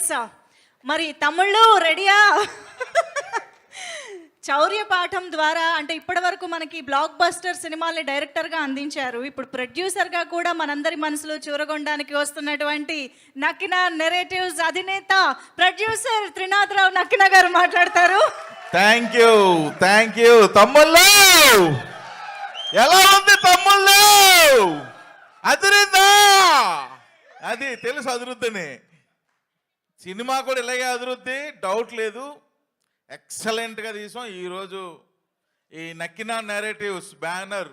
Yes, మరి తమ్ముళ్ళు రెడీయా? చౌర్య పాఠం ద్వారా అంటే ఇప్పటి వరకు మనకి బ్లాక్ బస్టర్ సినిమాల్ని డైరెక్టర్గా అందించారు. ఇప్పుడు ప్రొడ్యూసర్గా కూడా మనందరి మనసులో చూరగొనడానికి వస్తున్నటువంటి నక్కిన నెరేటివ్స్ అధినేత ప్రొడ్యూసర్ త్రినాథరావు నక్కిన గారు మాట్లాడతారు. థ్యాంక్ యూ తమ్ముళ్ళు. ఎలా ఉంది తమ్ముళ్ళు? అదిరిందా? అది తెలుసు అభివృద్ధిని. సినిమా కూడా ఇలాగే అభివృద్ధి, డౌట్ లేదు. ఎక్సలెంట్గా తీసాం. ఈరోజు ఈ నక్కిన నెరేటివ్స్ బ్యానర్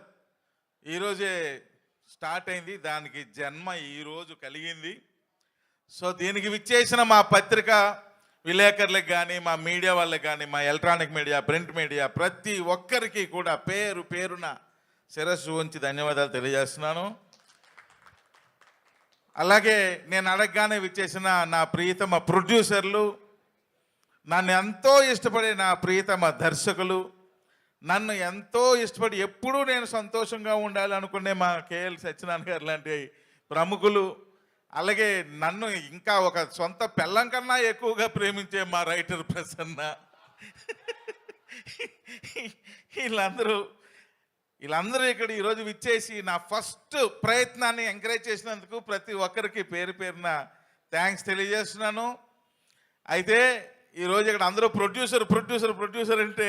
ఈరోజే స్టార్ట్ అయింది, దానికి జన్మ ఈరోజు కలిగింది. సో దీనికి విచ్చేసిన మా పత్రిక విలేకరులకు కానీ, మా మీడియా వాళ్ళకి కానీ, మా ఎలక్ట్రానిక్ మీడియా, ప్రింట్ మీడియా, ప్రతి ఒక్కరికి కూడా పేరు పేరున శిరస్సు ఉంచి ధన్యవాదాలు తెలియజేస్తున్నాను. అలాగే నేను అడగగానే విచ్చేసిన నా ప్రియతమ ప్రొడ్యూసర్లు, నన్ను ఎంతో ఇష్టపడే నా ప్రియతమ దర్శకులు, నన్ను ఎంతో ఇష్టపడి ఎప్పుడూ నేను సంతోషంగా ఉండాలి అనుకునే మా కేఎల్ సత్యనారాయణ గారు లాంటి ప్రముఖులు, అలాగే నన్ను ఇంకా ఒక సొంత పెళ్ళం కన్నా ఎక్కువగా ప్రేమించే మా రైటర్ ప్రసన్న, వీళ్ళందరూ ఇక్కడ ఈరోజు విచ్చేసి నా ఫస్ట్ ప్రయత్నాన్ని ఎంకరేజ్ చేసినందుకు ప్రతి ఒక్కరికి పేరు పేరున థ్యాంక్స్ తెలియజేస్తున్నాను. అయితే ఈరోజు ఇక్కడ అందరూ ప్రొడ్యూసర్ అంటే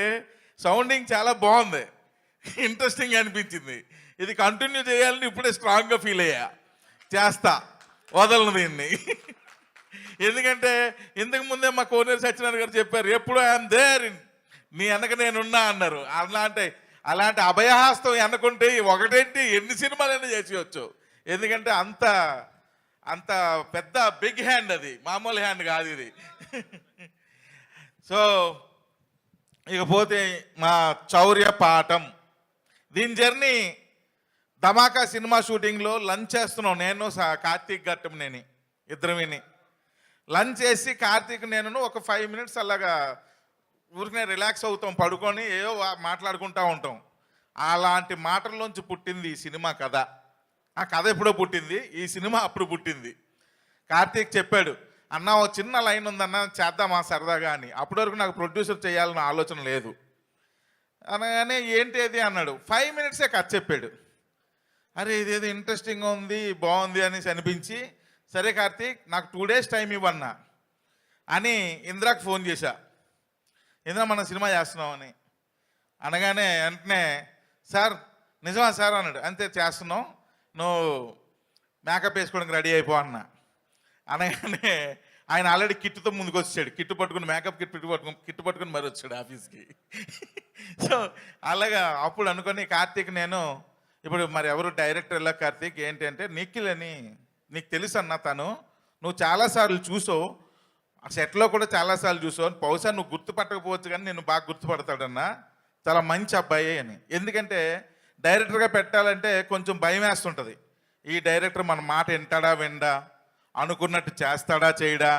సౌండింగ్ చాలా బాగుంది, ఇంట్రెస్టింగ్ అనిపించింది. ఇది కంటిన్యూ చేయాలని ఇప్పుడే స్ట్రాంగ్గా ఫీల్ అయ్యా. చేస్తా, వదలను దీన్ని. ఎందుకంటే ఇంతకు ముందే మా కోనేరు సత్యనారాయణ గారు చెప్పారు, ఎప్పుడు ఐఎమ్ దేర్, నీ వెనక నేనున్నా అన్నారు. అలాంటి అభయహస్తం ఎన్నుకుంటే ఒకటేంటి ఎన్ని సినిమాలైనా చేసేయచ్చు. ఎందుకంటే అంత పెద్ద బిగ్ హ్యాండ్, అది మామూలు హ్యాండ్ కాదు ఇది. సో ఇకపోతే మా చౌర్య పాఠం, దీని జర్నీ ధమాకా సినిమా షూటింగ్లో లంచ్ చేస్తున్నాం. నేను కార్తీక్ గట్టంనేని ఇద్దరు లంచ్ చేసి కార్తీక్ నేను ఒక 5 minutes అలాగా ఊరికనే రిలాక్స్ అవుతాం, పడుకొని ఏవో మాట్లాడుకుంటూ ఉంటాం. అలాంటి మాటల్లోంచి పుట్టింది ఈ సినిమా కథ. ఆ కథ ఎప్పుడో పుట్టింది, ఈ సినిమా అప్పుడు పుట్టింది. కార్తీక్ చెప్పాడు, అన్న ఓ చిన్న లైన్ ఉందన్న చేద్దామా సరదాగా అని. అప్పటి వరకు నాకు ప్రొడ్యూసర్ చేయాలన్న ఆలోచన లేదు. అనగానే ఏంటి అది అన్నాడు. 5 minutes కథ చెప్పాడు. అరే ఇదేదో ఇంట్రెస్టింగ్గా ఉంది, బాగుంది అనేసి అనిపించి, సరే కార్తీక్ నాకు 2 days టైం ఇవ్వన్నా అని ఇంద్రాకి ఫోన్ చేశా. ఇంద్ర మనం సినిమా చేస్తున్నామని అనగానే వెంటనే సార్ నిజమా సార్ అన్నాడు. అంతే చేస్తున్నాం, నువ్వు మేకప్ వేసుకోవడానికి రెడీ అయిపో అన్నా. అనగానే ఆయన ఆల్రెడీ కిట్తో ముందుకు వచ్చాడు, కిట్టు పట్టుకుని మేకప్ కిట్టు పట్టుకుని మరి వచ్చాడు ఆఫీస్కి. సో అలాగా అప్పుడు అనుకొని కార్తీక్ నేను ఇప్పుడు మరి ఎవరు డైరెక్టర్ ఎలా కార్తీక్ ఏంటి అంటే నిఖిల్ అని నీకు తెలుసు అన్న, నువ్వు చాలాసార్లు చూసావు, ఆ సెట్లో కూడా చాలాసార్లు చూసావు, బహుశా నువ్వు గుర్తుపట్టకపోవచ్చు కానీ నేను బాగా గుర్తుపడతాడన్నా, చాలా మంచి అబ్బాయి అని. ఎందుకంటే డైరెక్టర్గా పెట్టాలంటే కొంచెం భయం వేస్తుంటుంది. ఈ డైరెక్టర్ మన మాట వింటాడా విండా, అనుకున్నట్టు చేస్తాడా చేయడా,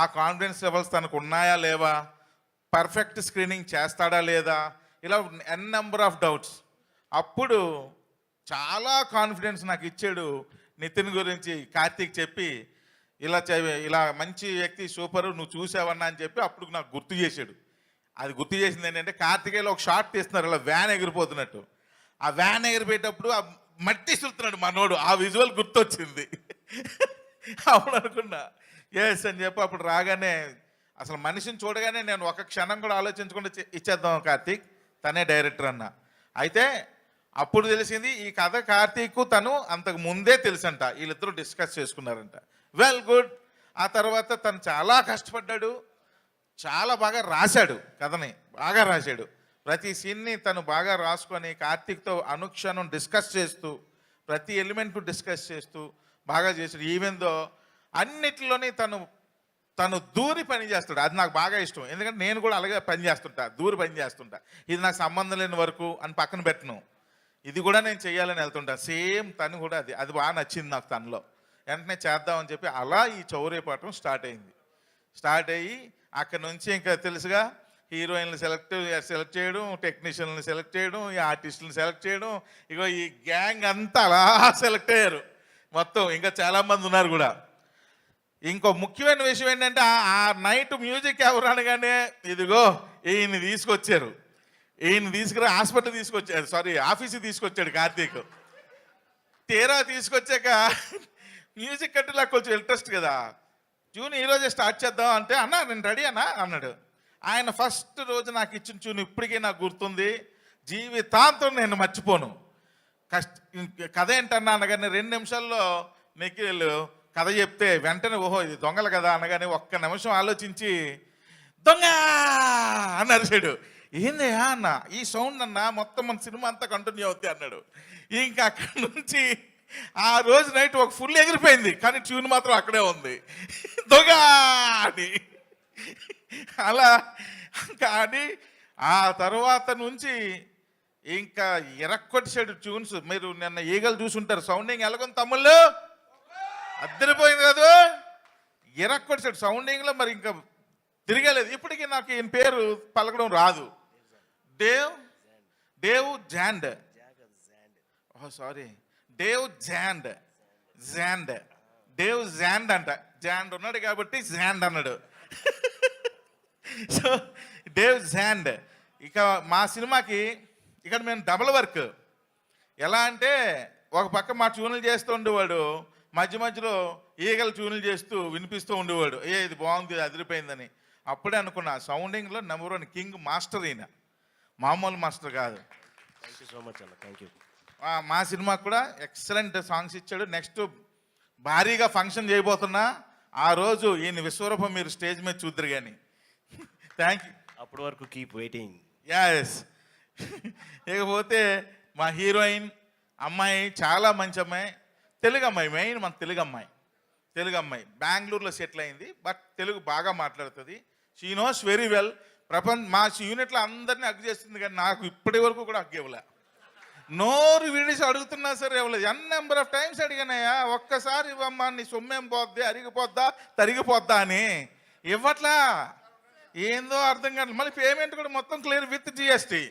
ఆ కాన్ఫిడెన్స్ లెవెల్స్ తనకు ఉన్నాయా లేవా, పర్ఫెక్ట్ స్క్రీనింగ్ చేస్తాడా లేదా, ఇలా నెంబర్ ఆఫ్ డౌట్స్. అప్పుడు చాలా కాన్ఫిడెన్స్ నాకు ఇచ్చాడు నితిన్ గురించి కార్తీక్ చెప్పి, ఇలా మంచి వ్యక్తి సూపర్ నువ్వు చూసావన్నా అని చెప్పి అప్పుడు నాకు గుర్తు చేశాడు. అది గుర్తు చేసింది ఏంటంటే కార్తీకేయులో ఒక షార్ట్ తీస్తున్నారు, ఇలా వ్యాన్ ఎగిరిపోతున్నట్టు. ఆ వ్యాన్ ఎగిరిపోయేటప్పుడు ఆ మట్టి సులుతున్నాడు మనోడు, ఆ విజువల్ గుర్తొచ్చింది. అప్పుడు అనుకున్నా ఎస్ అని చెప్పి అప్పుడు రాగానే అసలు మనిషిని చూడగానే నేను ఒక క్షణం కూడా ఆలోచించకుండా ఇచ్చేద్దాం కార్తీక్ తనే డైరెక్టర్ అన్న. అయితే అప్పుడు తెలిసింది ఈ కథ కార్తీక్ తను అంతకు ముందే తెలుసంట, వీళ్ళిద్దరూ డిస్కస్ చేసుకున్నారంట. Well good. ఆ తర్వాత తను చాలా కష్టపడ్డాడు, చాలా బాగా రాశాడు, కథని బాగా రాశాడు. ప్రతి సీన్ని తను బాగా రాసుకొని కార్తీక్తో అనుక్షణం డిస్కస్ చేస్తూ ప్రతి ఎలిమెంట్ డిస్కస్ చేస్తూ బాగా చేశాడు. ఈవెన్దో అన్నిటిలోని తను దూరి పని చేస్తాడు, అది నాకు బాగా ఇష్టం. ఎందుకంటే నేను కూడా అలాగే పని చేస్తుంటా, దూరి పని చేస్తుంటా. ఇది నాకు సంబంధం లేని వరకు అని పక్కన పెట్టను, ఇది కూడా నేను చేయాలని వెళ్తుంటా. సేమ్ తను కూడా అది బాగా నచ్చింది నాకు తనలో. వెంటనే చేద్దామని చెప్పి అలా ఈ చౌర్య పాఠం స్టార్ట్ అయ్యి అక్కడ నుంచి ఇంకా తెలుసుగా హీరోయిన్లు సెలెక్ట్ చేయడం, టెక్నీషియన్లు సెలెక్ట్ చేయడం, ఈ ఆర్టిస్టులను సెలెక్ట్ చేయడం, ఇగో ఈ గ్యాంగ్ అంతా అలా సెలెక్ట్ అయ్యారు మొత్తం. ఇంకా చాలామంది ఉన్నారు కూడా. ఇంకో ముఖ్యమైన విషయం ఏంటంటే ఆ నైట్ మ్యూజిక్ ఎవరు అనగానే ఇదిగో ఈయన తీసుకొచ్చారు. ఈయన తీసుకురా హాస్పిటల్ తీసుకొచ్చాడు, సారీ ఆఫీస్కి తీసుకొచ్చాడు కార్తీక్. తీరా తీసుకొచ్చాక మ్యూజిక్ అంటే నాకు కొంచెం ఇంట్రెస్ట్ కదా, ట్యూన్ ఈరోజే స్టార్ట్ చేద్దాం అంటే అన్నా నేను రెడీ అన్నా అన్నాడు. ఆయన ఫస్ట్ రోజు నాకు ఇచ్చిన ట్యూన్ ఇప్పటికీ నాకు గుర్తుంది, జీవితాంతం నేను మర్చిపోను. కథ ఏంటన్నా అనగానే 2 నిమిషాల్లో నిఖిల్ కథ చెప్తే వెంటనే ఓహో ఇది దొంగలు కదా అనగానే ఒక్క నిమిషం ఆలోచించి దొంగ అని అరిచాడు. ఏందయ్యా అన్న, ఈ సౌండ్ అన్న మొత్తం మన సినిమా అంతా కంటిన్యూ అవుతాయి అన్నాడు. ఇంకా అక్కడి నుంచి ఆ రోజు నైట్ ఒక ఫుల్ ఎగిరిపోయింది, కానీ ట్యూన్ మాత్రం అక్కడే ఉంది, దొంగ అని. అలా కానీ ఆ తర్వాత నుంచి ఇంకా ఎరక్కొట్టేసాడు ట్యూన్స్. మీరు నిన్న ఈగలు చూసుంటారు, సౌండింగ్ ఎలాగొంది తమ్ముళ్ళు, అద్దరిపోయింది కదా, ఎరక్కొట్టేసాడు సౌండింగ్లో. మరి ఇంకా తిరగలేదు. ఇప్పటికీ నాకు ఈయన పేరు పలకడం రాదు. Dave Zand, sorry Dave Zand, Dave Zand అంట. జాండ్ ఉన్నాడు కాబట్టి జాండ్ అన్నాడు. So Dave Zand. ఇక మా సినిమాకి ఇక్కడ మేము డబుల్ వర్క్. ఎలా అంటే ఒక పక్క మా ట్యూన్లు చేస్తూ ఉండేవాడు, మధ్య మధ్యలో ఈగలు ట్యూన్లు చేస్తూ వినిపిస్తూ ఉండేవాడు. ఇది బాగుంది అదిరిపోయిందని. అప్పుడే అనుకున్నా సౌండింగ్లో నెంబర్ 1 కింగ్ మాస్టర్ ఈయన, మామూలు మాస్టర్ కాదు. థ్యాంక్ యూ సో మచ్ అన్న, థ్యాంక్ యూ. మా సినిమాకి కూడా ఎక్సలెంట్ సాంగ్స్ ఇచ్చాడు. నెక్స్ట్ భారీగా ఫంక్షన్ చేయబోతున్నా, ఆ రోజు ఈయన విశ్వరూపం మీరు స్టేజ్ మీద చూద్దరు కానీ. Thank you. అప్పటి వరకు కీప్ వెయిటింగ్. యాస్. ఇకపోతే మా హీరోయిన్ అమ్మాయి చాలా మంచి అమ్మాయి, తెలుగు అమ్మాయి, మెయిన్ మన తెలుగు అమ్మాయి బెంగళూరులో సెటిల్ అయింది, బట్ తెలుగు బాగా మాట్లాడుతుంది. She knows very well. మా యూనిట్లో అందరినీ హగ్ చేస్తుంది, కానీ నాకు ఇప్పటి వరకు కూడా హగ్ ఇవ్వలే. నోరు విడిసి అడుగుతున్నా సరే ఇవ్వలేదు. నెంబర్ ఆఫ్ టైమ్స్ అడిగానయ్యా, ఒక్కసారి ఇవ్వమ్మా, నీ సొమ్మేం పోద్ది, అరిగిపోద్దా తరిగిపోద్దా అని. ఇవ్వట్లా, ఏందో అర్థం కాదు. మళ్ళీ పేమెంట్ కూడా మొత్తం క్లియర్ విత్ జిఎస్టీ,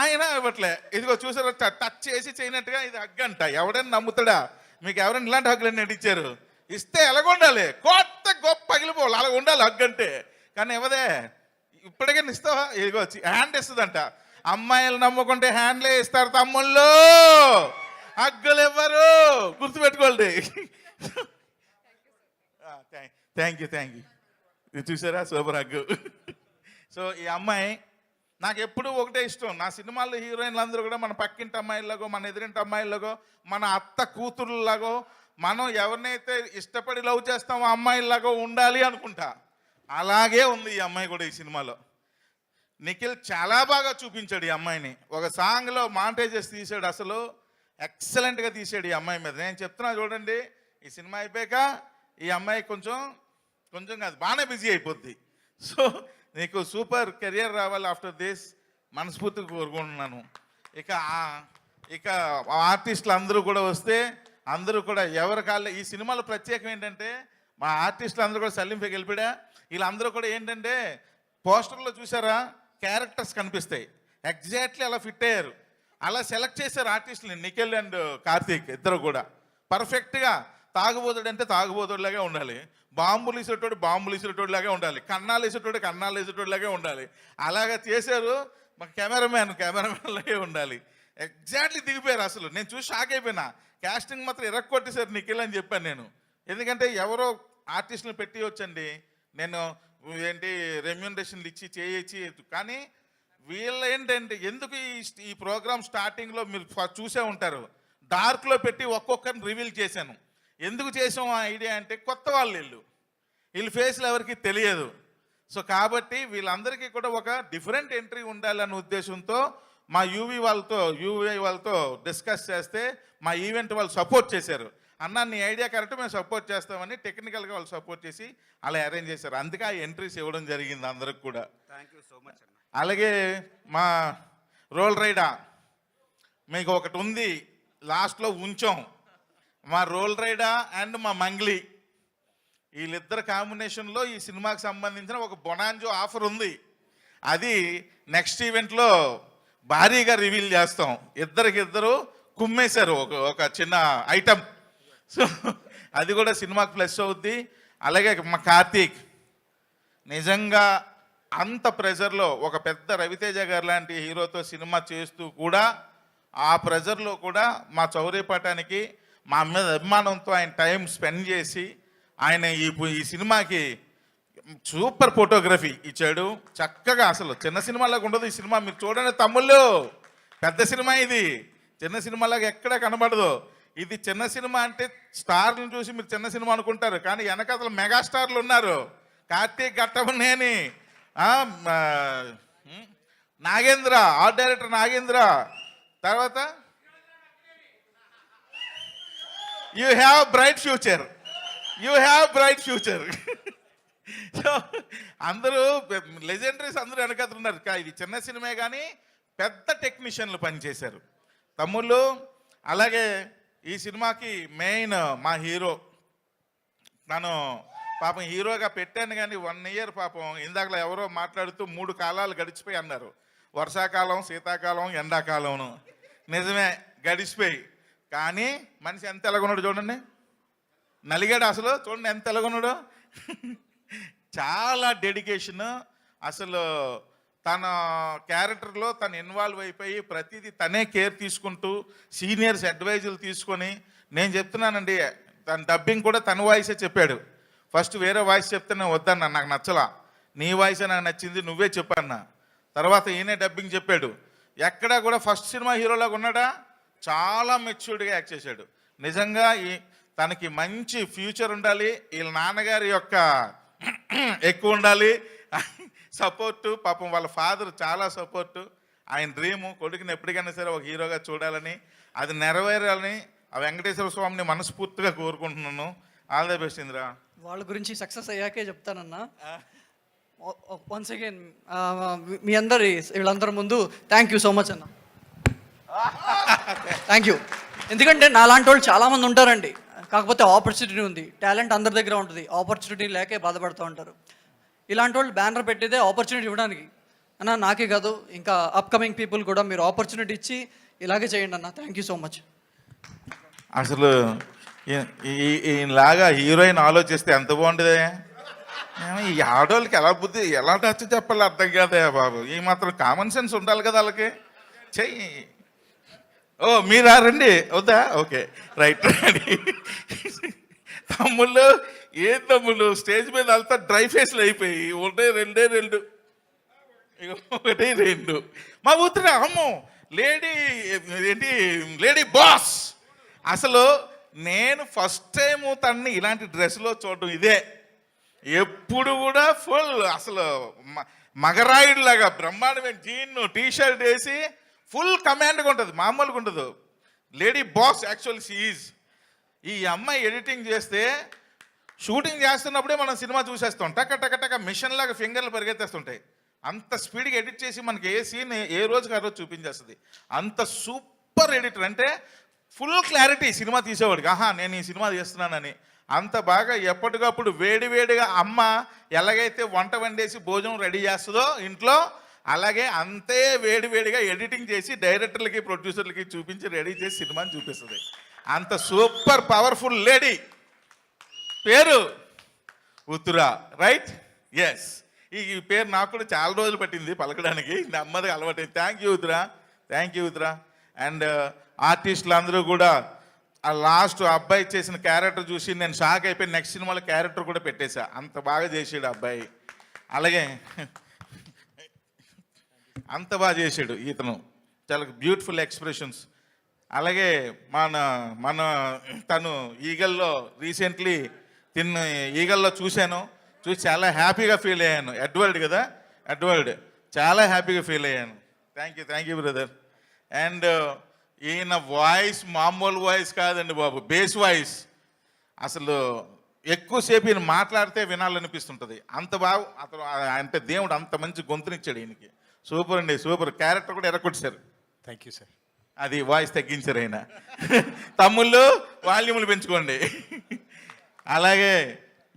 అయినా ఇవ్వట్లే. ఇదిగో చూసారా, టచ్ చేసి చేయనట్టుగా ఇది హగ్ అంట. ఎవడైనా నమ్ముతాడా? మీకు ఎవరైనా ఇలాంటి హగ్గులు నడిచారు? ఇస్తే ఎలాగ ఉండాలి, కొత్త గొప్ప పగిలిపోవాలి, అలా ఉండాలి హగ్ అంటే. కానీ ఇవ్వదే. ఇప్పటికైనా ఇస్తావా? ఇదిగో హ్యాండ్ ఇస్తుందంట. అమ్మాయిలు నమ్ముకుంటే హ్యాండ్లే ఇస్తారు తమ్ముళ్ళు, హగ్గులు ఇవ్వరు, గుర్తుపెట్టుకోండి. Thank you. ఇది చూసారా, సూపర్ హగ్గు. సో ఈ అమ్మాయి నాకు ఎప్పుడూ ఒకటే ఇష్టం. నా సినిమాల్లో హీరోయిన్లు అందరూ కూడా మన పక్కింటి అమ్మాయిలాగో, మన ఎదురింటి అమ్మాయిలాగో, మన అత్త కూతురులాగో, మనం ఎవరినైతే ఇష్టపడి లవ్ చేస్తామో అమ్మాయిలాగో ఉండాలి అనుకుంటా. అలాగే ఉంది ఈ అమ్మాయి కూడా ఈ సినిమాలో. నిఖిల్ చాలా బాగా చూపించాడు ఈ అమ్మాయిని. ఒక సాంగ్లో మాంటేజెస్ తీసాడు, అసలు ఎక్సలెంట్గా తీసాడు ఈ అమ్మాయి మీద. నేను చెప్తున్నా చూడండి, ఈ సినిమా అయిపోయాక ఈ అమ్మాయి కొంచెం కాదు బాగానే బిజీ అయిపోద్ది. సో నీకు సూపర్ కెరియర్ రావాలి ఆఫ్టర్ దిస్, మనస్ఫూర్తిగా కోరుకుంటున్నాను. ఇక ఆర్టిస్టులు అందరూ కూడా వస్తే అందరూ కూడా ఎవరి కాళ్ళ. ఈ సినిమాలో ప్రత్యేకం ఏంటంటే మా ఆర్టిస్టులు అందరూ కూడా సలీంపైకి వెళ్ళిపోయా. వీళ్ళందరూ కూడా ఏంటంటే పోస్టర్లో చూసారా, క్యారెక్టర్స్ కనిపిస్తాయి, ఎగ్జాక్ట్లీ అలా ఫిట్ అయ్యారు. అలా సెలెక్ట్ చేశారు ఆర్టిస్టులని. నిఖిల్ అండ్ కార్తీక్ ఇద్దరు కూడా పర్ఫెక్ట్గా. తాగుబోతుడు అంటే తాగుబోతుడిలాగే ఉండాలి, బాంబులు ఇసేటోడు లాగే ఉండాలి, కన్నాలు వేసేటోడిలాగే ఉండాలి. అలాగా చేశారు. మా కెమెరామ్యాన్ లాగే ఉండాలి. ఎగ్జాక్ట్లీ దిగిపోయారు. అసలు నేను చూసి షాక్ అయిపోయినా. క్యాస్టింగ్ మాత్రం ఎరక్కొట్టేశారు నిఖిల్ అని చెప్పాను నేను. ఎందుకంటే ఎవరో ఆర్టిస్టులు పెట్టి వచ్చండి, నేను ఏంటి రెమ్యూనరేషన్లు ఇచ్చి చేయొచ్చి, కానీ వీళ్ళు ఏంటంటే ఎందుకు ఈ ప్రోగ్రామ్ స్టార్టింగ్లో మీరు చూసే ఉంటారు, డార్క్లో పెట్టి ఒక్కొక్కరిని రివీల్ చేశాను. ఎందుకు చేసాం ఆ ఐడియా అంటే కొత్త వాళ్ళు వీళ్ళ ఫేస్లు ఎవరికి తెలియదు. సో కాబట్టి వీళ్ళందరికీ కూడా ఒక డిఫరెంట్ ఎంట్రీ ఉండాలన్న ఉద్దేశంతో మా యూవీ వాళ్ళతో డిస్కస్ చేస్తే మా ఈవెంట్ వాళ్ళు సపోర్ట్ చేశారు. అన్న నీ ఐడియా కరెక్ట్, మేము సపోర్ట్ చేస్తామని టెక్నికల్గా వాళ్ళు సపోర్ట్ చేసి అలా అరేంజ్ చేశారు. అందుకే ఆ ఎంట్రీస్ ఇవ్వడం జరిగింది అందరికి కూడా. థ్యాంక్ యూ సో మచ్ అన్న. అలాగే మా రోల్ రైడా మీకు ఒకటి ఉంది, లాస్ట్లో ఉంచాం. మా రోల్ రైడా అండ్ మా మంగ్లీ వీళ్ళిద్దరు కాంబినేషన్లో ఈ సినిమాకి సంబంధించిన ఒక బొనాంజో ఆఫర్ ఉంది. అది నెక్స్ట్ ఈవెంట్లో భారీగా రివీల్ చేస్తాం. ఇద్దరు కుమ్మేశారు ఒక చిన్న ఐటమ్. సో అది కూడా సినిమాకి ప్లస్ అవుద్ది. అలాగే మా కార్తీక్ నిజంగా అంత ప్రెజర్లో ఒక పెద్ద రవితేజ గారు లాంటి హీరోతో సినిమా చేస్తూ కూడా ఆ ప్రెజర్లో కూడా మా చౌర్యపటానికి మా మీద అభిమానంతో ఆయన టైం స్పెండ్ చేసి ఆయన ఈ సినిమాకి సూపర్ ఫోటోగ్రఫీ ఇచ్చాడు. చక్కగా అసలు చిన్న సినిమాలాగా ఉండదు ఈ సినిమా. మీరు చూడండి తమ్ముళ్ళు, పెద్ద సినిమా ఇది, చిన్న సినిమాలాగా ఎక్కడ కనబడదు. ఇది చిన్న సినిమా అంటే స్టార్లను చూసి మీరు చిన్న సినిమా అనుకుంటారు, కానీ వెనకతలు మెగాస్టార్లు ఉన్నారు. కార్తీక్ ఘట్టమనేని, నాగేంద్ర, ఆర్ట్ డైరెక్టర్ నాగేంద్ర, తర్వాత you have bright future, you have bright future. So అందరూ లెజెండరీస్ అందరూ వెనకతలు ఉన్నారు. ఇది చిన్న సినిమా కానీ పెద్ద టెక్నీషియన్లు పనిచేశారు తమ్ముళ్ళు. అలాగే ఈ సినిమాకి మెయిన్ మా హీరో, తను పాపం హీరోగా పెట్టాను కానీ 1 year పాపం ఇందాకలా ఎవరో మాట్లాడుతూ 3 కాలాలు గడిచిపోయి అన్నారు. వర్షాకాలం, శీతాకాలం, ఎండాకాలంను. నిజమే గడిచిపోయి, కానీ మనిషి ఎంత ఎలాగున్నాడు చూడండి, నలిగాడు అసలు. చూడండి ఎంత ఎలాగున్నాడు. చాలా డెడికేషన్. అసలు తన క్యారెక్టర్లో తను ఇన్వాల్వ్ అయిపోయి ప్రతిదీ తనే కేర్ తీసుకుంటూ సీనియర్స్ అడ్వైజులు తీసుకొని, నేను చెప్తున్నానండి తన డబ్బింగ్ కూడా తన వాయిసే చెప్పాడు. ఫస్ట్ వేరే వాయిస్ చెప్తే నేను వద్దన్నా, నాకు నచ్చలా, నీ వాయిసే నాకు నచ్చింది, నువ్వే చెప్పన్నా. తర్వాత ఈయనే డబ్బింగ్ చెప్పాడు. ఎక్కడా కూడా ఫస్ట్ సినిమా హీరోలాగా ఉన్నాడా, చాలా మెచ్యూర్డ్గా యాక్ట్ చేశాడు. నిజంగా తనకి మంచి ఫ్యూచర్ ఉండాలి, వీళ్ళ నాన్నగారి యొక్క ఎక్కువ ఉండాలి సపోర్టు. పాపం వాళ్ళ ఫాదర్ చాలా సపోర్టు. ఆయన డ్రీము కొడుకుని ఎప్పటికైనా సరే ఒక హీరోగా చూడాలని, అది నెరవేరాలని ఆ వెంకటేశ్వర స్వామిని మనస్ఫూర్తిగా కోరుకుంటున్నాను. All the best Indra. వాళ్ళ గురించి సక్సెస్ అయ్యాకే చెప్తానన్నా. వన్స్ అగైన్ మీ అందరి వీళ్ళందరి ముందు థ్యాంక్ యూ సో మచ్ అన్న. Thank you. ఎందుకంటే నాలాంటి వాళ్ళు చాలామంది ఉంటారండి, కాకపోతే ఆపర్చునిటీ ఉంది, టాలెంట్ అందరి దగ్గర ఉంటుంది, ఆపర్చునిటీ లేకే బాధపడుతూ ఉంటారు. ఇలాంటి వాళ్ళు బ్యానర్ పెట్టేదే ఆపర్చునిటీ ఇవ్వడానికి అన్న. నాకే కాదు, ఇంకా అప్కమింగ్ పీపుల్ కూడా మీరు ఆపర్చునిటీ ఇచ్చి ఇలాగే చేయండి అన్న. Thank you so much. అసలు ఈయనలాగా హీరోయిన్ ఆలోచిస్తే ఎంత బాగుంటుంది. ఈ ఆడవాళ్ళకి ఎలా బుద్ధి, ఎలా టచ్ చెప్పాలి అర్థం కాదే బాబు. ఈ మాత్రం కామన్ సెన్స్ ఉండాలి కదా వాళ్ళకి. చెయ్యి. ఓ మీరా రండి, వద్దా? Okay right. తమ్ముళ్ళు ఏ తమ్ముళ్ళు స్టేజ్ మీద అంతా డ్రై ఫేస్లు అయిపోయి ఒకటే 2 ఒకటి 2 మా ఊతురా అమ్మో లేడీ బాస్. అసలు నేను ఫస్ట్ టైం తన్ని ఇలాంటి డ్రెస్లో చూడటం ఇదే. ఎప్పుడు కూడా ఫుల్ అసలు మగరాయుడిలాగా బ్రహ్మాండమైన జీన్ టీషర్ట్ వేసి ఫుల్ కమాండ్గా ఉంటుంది, మామూలుగా ఉండదు. Lady boss actual she is. ఈ అమ్మాయి ఎడిటింగ్ చేస్తే షూటింగ్ చేస్తున్నప్పుడే మనం సినిమా చూసేస్తాం. టక టక టక మిషన్ లాగా ఫింగర్లు పరిగెత్తేస్తుంటాయి. అంత స్పీడ్గా ఎడిట్ చేసి మనకి ఏ సీన్ ఏ రోజుకి ఆ రోజు చూపించేస్తుంది. అంత సూపర్ ఎడిటర్. అంటే ఫుల్ క్లారిటీ సినిమా తీసేవాడికి, ఆహా నేను ఈ సినిమా తీస్తున్నానని. అంత బాగా ఎప్పటికప్పుడు వేడివేడిగా అమ్మ ఎలాగైతే వంట వండేసి భోజనం రెడీ చేస్తుందో ఇంట్లో, అలాగే అంతే వేడివేడిగా ఎడిటింగ్ చేసి డైరెక్టర్లకి ప్రొడ్యూసర్లకి చూపించి రెడీ చేసి సినిమాని చూపిస్తుంది. అంత సూపర్ పవర్ఫుల్ లేడీ. పేరు ఉత్తరా, రైట్? ఎస్. ఈ పేరు నాకు కూడా చాలా రోజులు పట్టింది పలకడానికి, నెమ్మదిగా అలవాటు. Thank you Uttara, thank you Uttara. And ఆర్టిస్టులు అందరూ కూడా ఆ లాస్ట్ అబ్బాయి చేసిన క్యారెక్టర్ చూసి నేను షాక్ అయిపోయి నెక్స్ట్ సినిమాలో క్యారెక్టర్ కూడా పెట్టేశా. అంత బాగా చేసాడు అబ్బాయి. అలాగే అంత బాగా చేశాడు ఇతను, చాలా బ్యూటిఫుల్ ఎక్స్ప్రెషన్స్. అలాగే మన తను ఈగల్లో రీసెంట్లీ ఈగల్లో చూసి చాలా హ్యాపీగా ఫీల్ అయ్యాను. ఎడ్వర్డ్ కదా, ఎడ్వర్డ్, చాలా హ్యాపీగా ఫీల్ అయ్యాను. Thank you brother. అండ్ ఈయన వాయిస్ మామూలు వాయిస్ కాదండి బాబు, బేస్ వాయిస్. అసలు ఎక్కువసేపు ఈయన మాట్లాడితే వినాలనిపిస్తుంటుంది. అంత బాగా అతను అంటే దేవుడు అంత మంచి గొంతునిచ్చాడు ఈయనకి. సూపర్ అండి, సూపర్. క్యారెక్టర్ కూడా ఎరగొట్టారు. Thank you sir. అది వాయిస్ తగ్గించారు ఆయన. తమ్ముళ్ళు వాల్యూములు పెంచుకోండి. అలాగే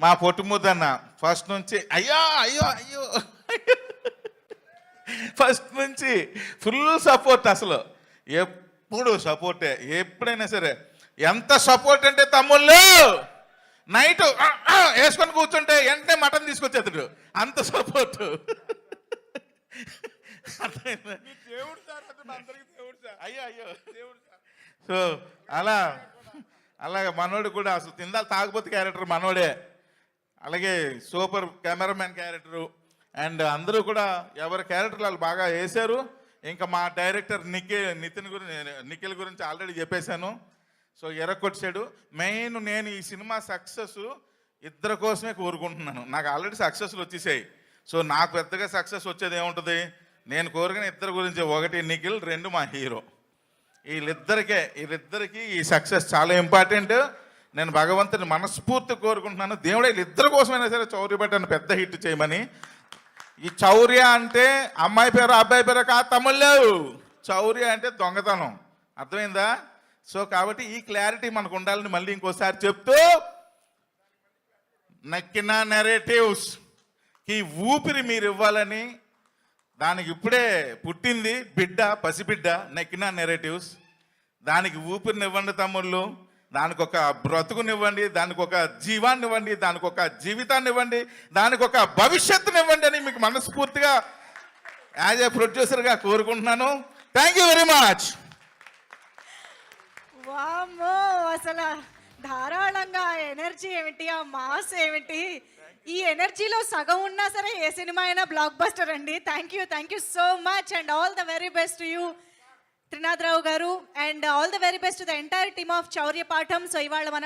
మా పొట్టుముద్దన్న ఫస్ట్ నుంచి అయ్యో ఫస్ట్ నుంచి ఫుల్ సపోర్ట్. అసలు ఎప్పుడు సపోర్టే, ఎప్పుడైనా సరే. ఎంత సపోర్ట్ అంటే తమ్ముళ్ళు నైట్ వేసుకొని కూర్చుంటే వెంటనే మటన్ తీసుకొచ్చేతాడు, అంత సపోర్ట్. అయ్యో అయ్యో. సో అలాగే మనోడు కూడా అసలు తిందాలి తాగబోతు క్యారెక్టర్ మనోడే. అలాగే సూపర్ కెమెరామెన్ క్యారెక్టరు. అండ్ అందరూ కూడా ఎవరి క్యారెక్టర్లు వాళ్ళు బాగా వేశారు. ఇంకా మా డైరెక్టర్ నిఖిల్ గురించి ఆల్రెడీ చెప్పేశాను. సో ఎరగొచ్చాడు. మెయిన్ నేను ఈ సినిమా సక్సెస్ ఇద్దరి కోసమే కోరుకుంటున్నాను. నాకు ఆల్రెడీ సక్సెస్లు వచ్చేసాయి. సో నాకు పెద్దగా సక్సెస్ వచ్చేది ఏముంటుంది, నేను కోరుకునే ఇద్దరి గురించి, ఒకటి నిఖిల్, రెండు మా హీరో. వీళ్ళిద్దరికీ ఈ సక్సెస్ చాలా ఇంపార్టెంట్. నేను భగవంతుని మనస్ఫూర్తి కోరుకుంటున్నాను, దేవుడే వీళ్ళిద్దరి కోసమైనా సరే చౌర్యపేటను పెద్ద హిట్ చేయమని. ఈ చౌర్య అంటే అమ్మాయి పేరు అబ్బాయి పేరు కాదు తమ్ముళ్ళు, చౌర్య అంటే దొంగతనం, అర్థమైందా? సో కాబట్టి ఈ క్లారిటీ మనకు ఉండాలని మళ్ళీ ఇంకోసారి చెప్తూ, నక్కిన నెరేటివ్స్కి ఊపిరి మీరు ఇవ్వాలని, దానికి ఇప్పుడే పుట్టింది బిడ్డ, పసిబిడ్డ నక్కిన నెరేటివ్స్. దానికి ఊపిరినివ్వండి తమ్ముళ్ళు, దానికి ఒక బ్రతుకునివ్వండి, దానికి ఒక జీవాన్ని ఇవ్వండి, దానికి ఒక జీవితాన్ని ఇవ్వండి, దానికి ఒక భవిష్యత్తుని ఇవ్వండి అని మీకు మనస్ఫూర్తిగా యాజ్ ఏ ప్రొడ్యూసర్గా కోరుకుంటున్నాను. Thank you very much. వామ్మో, అసలు ధారాళంగా ఆ ఎనర్జీ ఏమిటి, ఆ మాస్ ఏమిటి, ఈ ఎనర్జీలో సగం ఉన్నా సరే ఏ సినిమా అయినా బ్లాక్ బస్టర్ అండి. Thank you so much and all the very best to you Trinadha Rao garu, and all the very best to the entire team of Chaurya Paatham. So ఇవాళ మనం